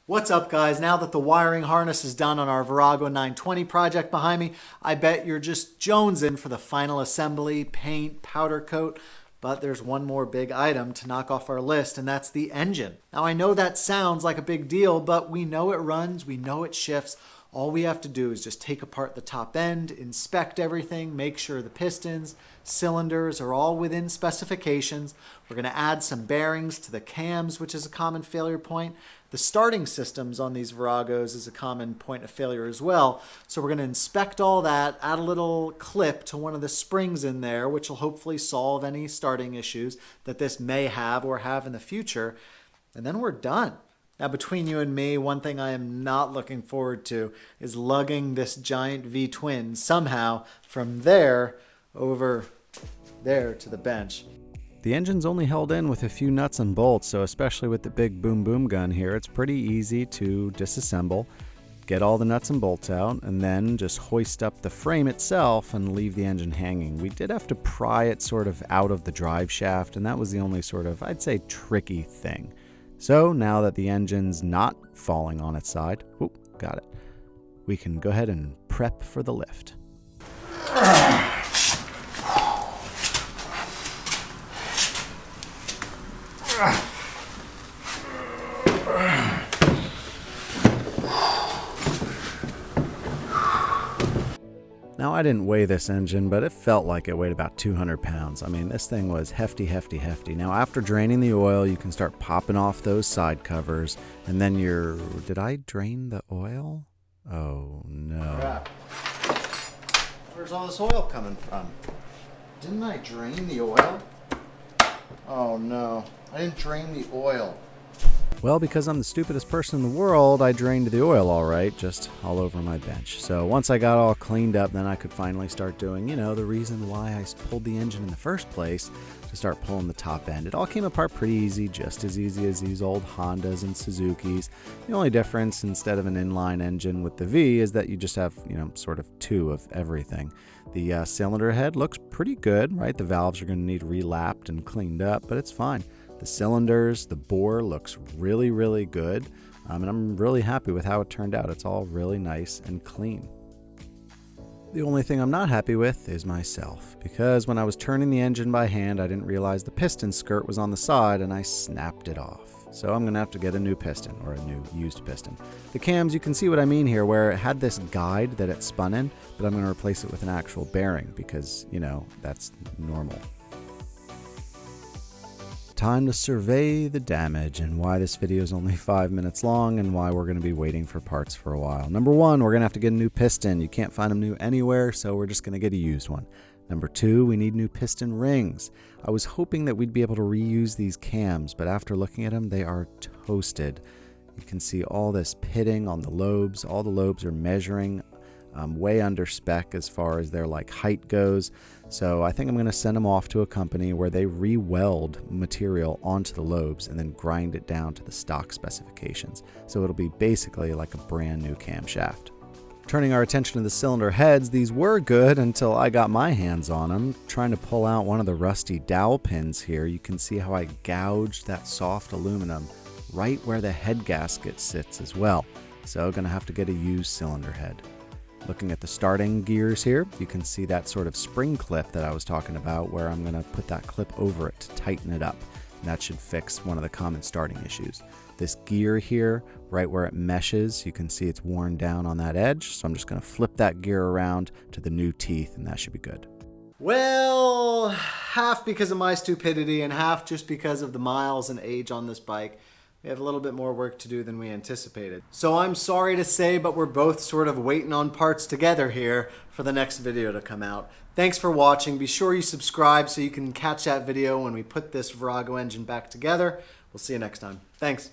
What's up, guys? Now that the wiring harness is done on our Virago 920 project behind me, I bet you're just jonesing for the final assembly, paint, powder coat. But there's one more big item to knock off our list, and that's the engine. Now, I know that sounds like a big deal, but we know it runs, we know it shifts. All we have to do is just take apart the top end, inspect everything, make sure the pistons, cylinders are all within specifications. We're going to add some bearings to the cams, which is a common failure point. The starting systems on these Viragos is a common point of failure as well. So we're going to inspect all that, add a little clip to one of the springs in there, which will hopefully solve any starting issues that this may have or have in the future. And then we're done. Now, between you and me, one thing I am not looking forward to is lugging this giant V-twin somehow from there over there to the bench. The engine's only held in with a few nuts and bolts, so especially with the big boom boom gun here, it's pretty easy to disassemble, get all the nuts and bolts out, and then just hoist up the frame itself and leave the engine hanging. We did have to pry it sort of out of the drive shaft, and that was the only sort of, I'd say, tricky thing. So now that the engine's not falling on its side, got it, we can go ahead and prep for the lift. Now, I didn't weigh this engine, but it felt like it weighed about 200 pounds. I mean, this thing was hefty, hefty, hefty. Now, after draining the oil, you can start popping off those side covers, and then did I drain the oil? Oh, no. Crap. Where's all this oil coming from? Didn't I drain the oil? Oh, no. I didn't drain the oil. Well, because I'm the stupidest person in the world, I drained the oil all right, just all over my bench. So once I got all cleaned up, then I could finally start doing, the reason why I pulled the engine in the first place, to start pulling the top end. It all came apart pretty easy, just as easy as these old Hondas and Suzukis. The only difference, instead of an inline engine with the V, is that you just have, sort of two of everything. The cylinder head looks pretty good, right? The valves are going to need relapped and cleaned up, but it's fine. The cylinders, the bore looks really, really good, and I'm really happy with how it turned out. It's all really nice and clean. The only thing I'm not happy with is myself, because when I was turning the engine by hand, I didn't realize the piston skirt was on the side, and I snapped it off. So I'm going to have to get a new piston, or a new used piston. The cams, you can see what I mean here, where it had this guide that it spun in, but I'm going to replace it with an actual bearing, because, that's normal. Time to survey the damage and why this video is only 5 minutes long and why we're going to be waiting for parts for a while. Number one, we're going to have to get a new piston. You can't find them new anywhere, so we're just going to get a used one. Number two, we need new piston rings. I was hoping that we'd be able to reuse these cams, but after looking at them, they are toasted. You can see all this pitting on the lobes. All the lobes are measuring way under spec as far as their height goes. So I think I'm going to send them off to a company where they re-weld material onto the lobes and then grind it down to the stock specifications. So it'll be basically like a brand new camshaft. Turning our attention to the cylinder heads, these were good until I got my hands on them. Trying to pull out one of the rusty dowel pins here, you can see how I gouged that soft aluminum right where the head gasket sits as well. So going to have to get a used cylinder head. Looking at the starting gears here, you can see that sort of spring clip that I was talking about, where I'm going to put that clip over it to tighten it up. And that should fix one of the common starting issues. This gear here, right where it meshes, you can see it's worn down on that edge. So I'm just going to flip that gear around to the new teeth, and that should be good. Well, half because of my stupidity and half just because of the miles and age on this bike, we have a little bit more work to do than we anticipated. So I'm sorry to say, but we're both sort of waiting on parts together here for the next video to come out. Thanks for watching. Be sure you subscribe so you can catch that video when we put this Virago engine back together. We'll see you next time. Thanks.